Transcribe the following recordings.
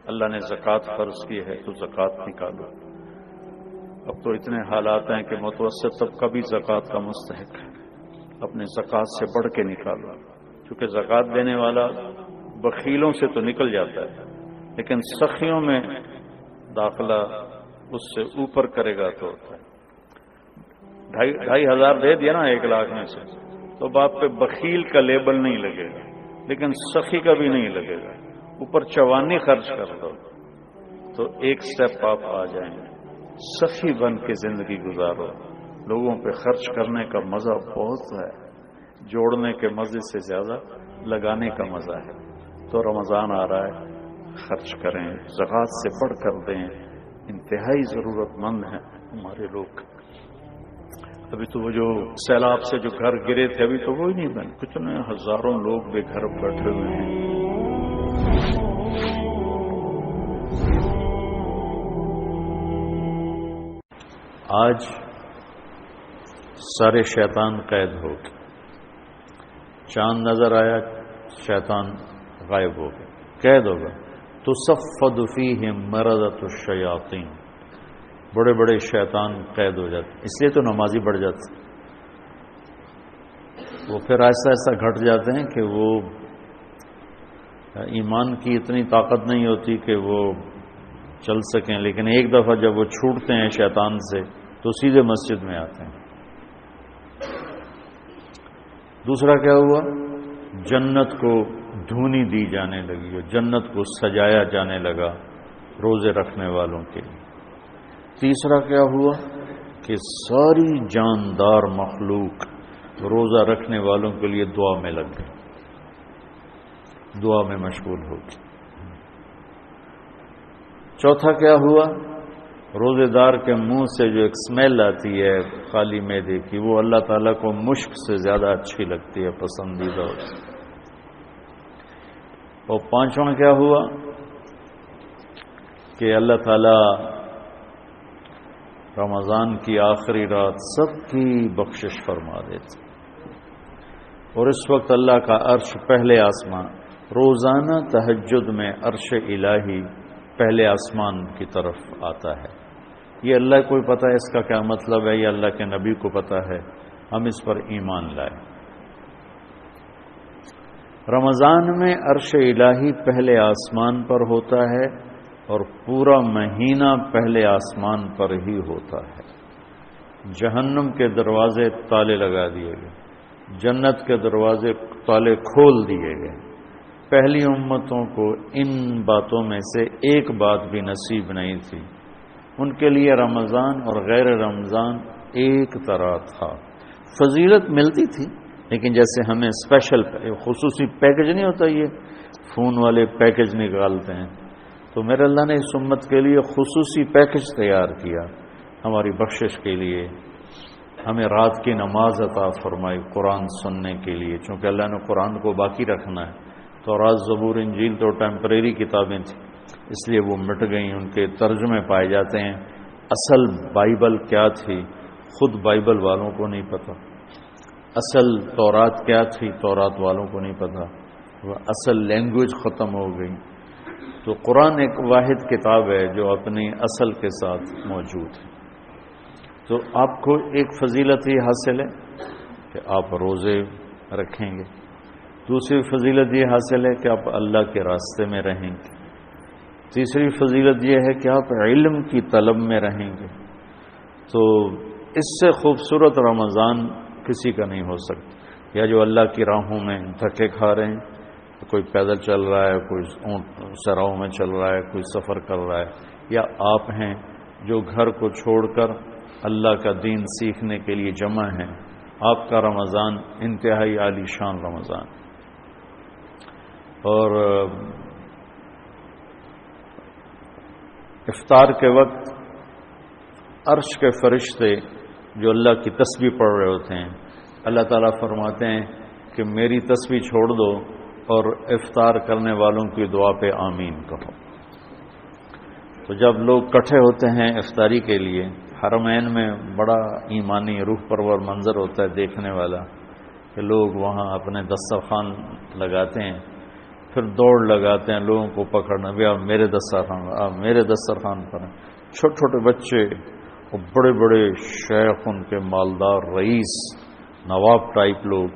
اللہ نے زکوٰۃ فرض کی ہے تو زکوٰۃ نکالو۔ اب تو اتنے حالات ہیں کہ متوسط طبقہ بھی زکوٰۃ کا مستحق ہے، اپنے زکوٰۃ سے بڑھ کے نکالو، کیونکہ زکوٰۃ دینے والا بخیلوں سے تو نکل جاتا ہے، لیکن سخیوں میں داخلہ اس سے اوپر کرے گا تو ہوتا ہے۔ 2,500 دے دیا نا 1,00,000 میں سے، تو باپ پہ بخیل کا لیبل نہیں لگے گا، لیکن سخی کا بھی نہیں لگے گا۔ اوپر چوانی خرچ کر دو تو ایک سٹیپ آپ آ جائیں گے۔ سخی بن کے زندگی گزارو، لوگوں پہ خرچ کرنے کا مزہ بہت ہے، جوڑنے کے مزے سے زیادہ لگانے کا مزہ ہے۔ تو رمضان آ رہا ہے، خرچ کریں، زکوٰۃ سے بڑھ کر دیں، انتہائی ضرورت مند ہیں ہمارے لوگ۔ ابھی تو وہ جو سیلاب سے جو گھر گرے تھے ابھی تو وہی نہیں بنے، کتنے ہزاروں لوگ بے گھر بیٹھے ہوئے ہیں۔ آج سارے شیطان قید ہو گئے، چاند نظر آیا شیطان غائب ہو گئے، قید ہو گئے۔ تصفد فیہم مردۃ الشیاطین، بڑے بڑے شیطان قید ہو جاتے، اس لیے تو نمازی بڑھ جاتے، وہ پھر آہستہ آہستہ گھٹ جاتے ہیں کہ وہ ایمان کی اتنی طاقت نہیں ہوتی کہ وہ چل سکیں، لیکن ایک دفعہ جب وہ چھوٹتے ہیں شیطان سے تو سیدھے مسجد میں آتے ہیں۔ دوسرا کیا ہوا؟ جنت کو دھونی دی جانے لگی، جنت کو سجایا جانے لگا روزے رکھنے والوں کے لیے۔ تیسرا کیا ہوا کہ ساری جاندار مخلوق روزہ رکھنے والوں کے لیے دعا میں لگ گئی، دعا میں مشغول ہو گئی۔ چوتھا کیا ہوا؟ روزے دار کے منہ سے جو ایک اسمیل آتی ہے خالی معدے کی، وہ اللہ تعالیٰ کو مشک سے زیادہ اچھی لگتی ہے، پسندیدہ ہوتی ہے۔ اور پانچواں کیا ہوا کہ اللہ تعالیٰ رمضان کی آخری رات سب کی بخشش فرما دیتے، اور اس وقت اللہ کا عرش پہلے آسمان، روزانہ تہجد میں عرش الہی پہلے آسمان کی طرف آتا ہے۔ یہ اللہ کو پتہ ہے اس کا کیا مطلب ہے، یہ اللہ کے نبی کو پتہ ہے، ہم اس پر ایمان لائیں۔ رمضان میں عرش الہی پہلے آسمان پر ہوتا ہے اور پورا مہینہ پہلے آسمان پر ہی ہوتا ہے۔ جہنم کے دروازے تالے لگا دیے گئے، جنت کے دروازے تالے کھول دیے گئے۔ پہلی امتوں کو ان باتوں میں سے ایک بات بھی نصیب نہیں تھی، ان کے لیے رمضان اور غیر رمضان ایک طرح تھا۔ فضیلت ملتی تھی، لیکن جیسے ہمیں اسپیشل خصوصی پیکج نہیں ہوتا، یہ فون والے پیکج نکالتے ہیں، تو میرے اللہ نے اس امت کے لیے خصوصی پیکج تیار کیا ہماری بخشش کے لیے۔ ہمیں رات کی نماز عطا فرمائی قرآن سننے کے لیے، چونکہ اللہ نے قرآن کو باقی رکھنا ہے۔ تو رات زبور انجیل تو ٹیمپریری کتابیں تھیں، اس لیے وہ مٹ گئیں، ان کے ترجمے پائے جاتے ہیں۔ اصل بائبل کیا تھی خود بائبل والوں کو نہیں پتہ، اصل تورات کیا تھی تورات والوں کو نہیں پتہ، وہ اصل لینگویج ختم ہو گئی۔ تو قرآن ایک واحد کتاب ہے جو اپنی اصل کے ساتھ موجود ہے۔ تو آپ کو ایک فضیلت یہ حاصل ہے کہ آپ روزے رکھیں گے، دوسری فضیلت یہ حاصل ہے کہ آپ اللہ کے راستے میں رہیں گے، تیسری فضیلت یہ ہے کہ آپ علم کی طلب میں رہیں گے۔ تو اس سے خوبصورت رمضان کسی کا نہیں ہو سکتا۔ یا جو اللہ کی راہوں میں دھکے کھا رہے ہیں، کوئی پیدل چل رہا ہے، کوئی اونٹ سراؤں میں چل رہا ہے، کوئی سفر کر رہا ہے، یا آپ ہیں جو گھر کو چھوڑ کر اللہ کا دین سیکھنے کے لیے جمع ہیں، آپ کا رمضان انتہائی عالی شان رمضان۔ اور افطار کے وقت عرش کے فرشتے جو اللہ کی تسبیح پڑھ رہے ہوتے ہیں، اللہ تعالیٰ فرماتے ہیں کہ میری تسبیح چھوڑ دو اور افطار کرنے والوں کی دعا پہ آمین کہو۔ تو جب لوگ اکٹھے ہوتے ہیں افطاری کے لیے، حرمین میں بڑا ایمانی روح پرور منظر ہوتا ہے دیکھنے والا، کہ لوگ وہاں اپنے دسترخوان لگاتے ہیں، پھر دوڑ لگاتے ہیں لوگوں کو پکڑنا، بھی آپ میرے دسترخوان، آپ میرے دسترخوان پر ہیں۔ چھوٹے چھوٹے بچے اور بڑے بڑے شیخ، ان کے مالدار رئیس نواب ٹائپ لوگ،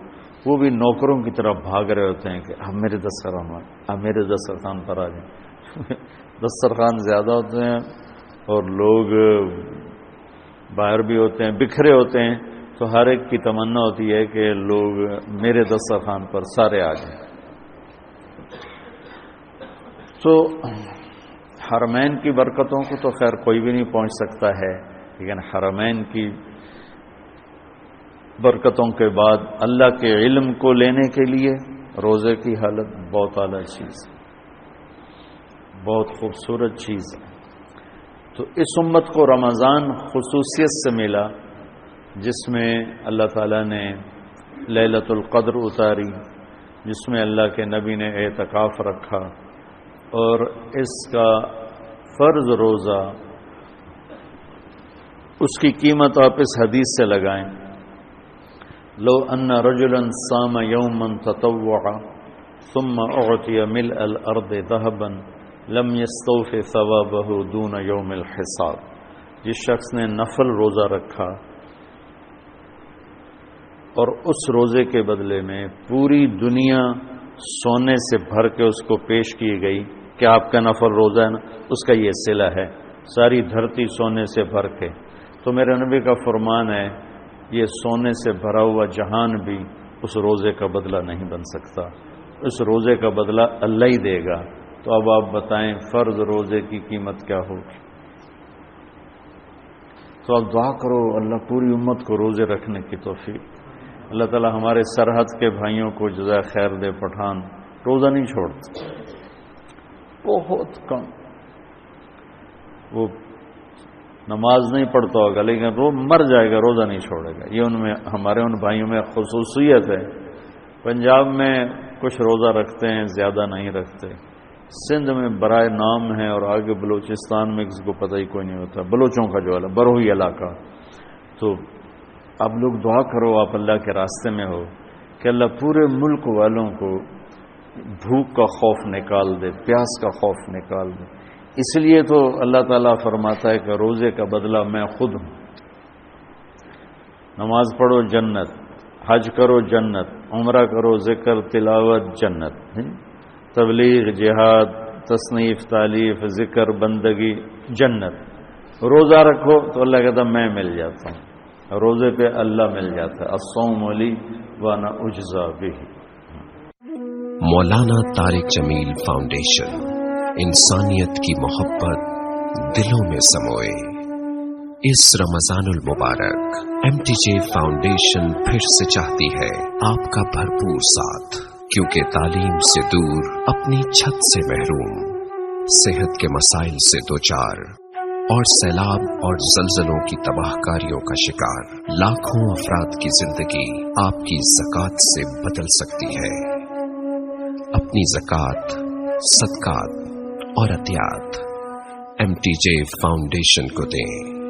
وہ بھی نوکروں کی طرح بھاگ رہے ہوتے ہیں کہ آپ میرے دسترخوان، آپ میرے دسترخوان پر آ جائیں۔ دسترخوان زیادہ ہوتے ہیں اور لوگ باہر بھی ہوتے ہیں، بکھرے ہوتے ہیں، تو ہر ایک کی تمنا ہوتی ہے کہ لوگ میرے دسترخوان پر سارے آ جائیں۔ تو حرمین کی برکتوں کو تو خیر کوئی بھی نہیں پہنچ سکتا ہے، لیکن حرمین کی برکتوں کے بعد اللہ کے علم کو لینے کے لیے روزے کی حالت بہت اعلیٰ چیز ہے، بہت خوبصورت چیز ہے۔ تو اس امت کو رمضان خصوصیت سے ملا، جس میں اللہ تعالیٰ نے لیلۃ القدر اتاری، جس میں اللہ کے نبی نے اعتکاف رکھا، اور اس کا فرض روزہ، اس کی قیمت آپ اس حدیث سے لگائیں، لو ان رجلا صام یوما تطوعا ثم اعطی ملء الارض ذهبا لم يستوف ثوابه دون یوم الحساب۔ جس شخص نے نفل روزہ رکھا اور اس روزے کے بدلے میں پوری دنیا سونے سے بھر کے اس کو پیش کی گئی کہ آپ کا نفل روزہ ہے نا، اس کا یہ صلہ ہے، ساری دھرتی سونے سے بھر کے، تو میرے نبی کا فرمان ہے یہ سونے سے بھرا ہوا جہان بھی اس روزے کا بدلہ نہیں بن سکتا، اس روزے کا بدلہ اللہ ہی دے گا۔ تو اب آپ بتائیں فرض روزے کی قیمت کیا ہوگی؟ تو اب دعا کرو اللہ پوری امت کو روزے رکھنے کی توفیق۔ اللہ تعالی ہمارے سرحد کے بھائیوں کو جزائے خیر دے۔ پٹھان روزہ نہیں چھوڑتے، بہت کم، وہ نماز نہیں پڑھتا ہوگا لیکن وہ مر جائے گا، روزہ نہیں چھوڑے گا۔ یہ ان میں ہمارے ان بھائیوں میں خصوصیت ہے۔ پنجاب میں کچھ روزہ رکھتے ہیں، زیادہ نہیں رکھتے۔ سندھ میں برائے نام ہے، اور آگے بلوچستان میں کسی کو پتہ ہی کوئی نہیں ہوتا، بلوچوں کا جو بروئی علاقہ۔ تو اب لوگ دعا کرو، آپ اللہ کے راستے میں ہو، کہ اللہ پورے ملک والوں کو بھوک کا خوف نکال دے، پیاس کا خوف نکال دے۔ اس لیے تو اللہ تعالیٰ فرماتا ہے کہ روزے کا بدلہ میں خود ہوں۔ نماز پڑھو جنت، حج کرو جنت، عمرہ کرو، ذکر تلاوت جنت، تبلیغ جہاد تصنیف تالیف ذکر بندگی جنت۔ روزہ رکھو تو اللہ کہتا میں مل جاتا ہوں، روزے پہ اللہ مل جاتا ہے۔ الصوم لی وانا اجزا بہ۔ مولانا طارق جمیل فاؤنڈیشن، انسانیت کی محبت دلوں میں سموئے۔ اس رمضان المبارک MTJ فاؤنڈیشن پھر سے چاہتی ہے آپ کا بھرپور ساتھ، کیونکہ تعلیم سے دور، اپنی چھت سے محروم، صحت کے مسائل سے دوچار اور سیلاب اور زلزلوں کی تباہ کاریوں کا شکار لاکھوں افراد کی زندگی آپ کی زکوٰۃ سے بدل سکتی ہے۔ اپنی زکوٰۃ، صدقات اور عطیات MTJ فاؤنڈیشن کو دیں۔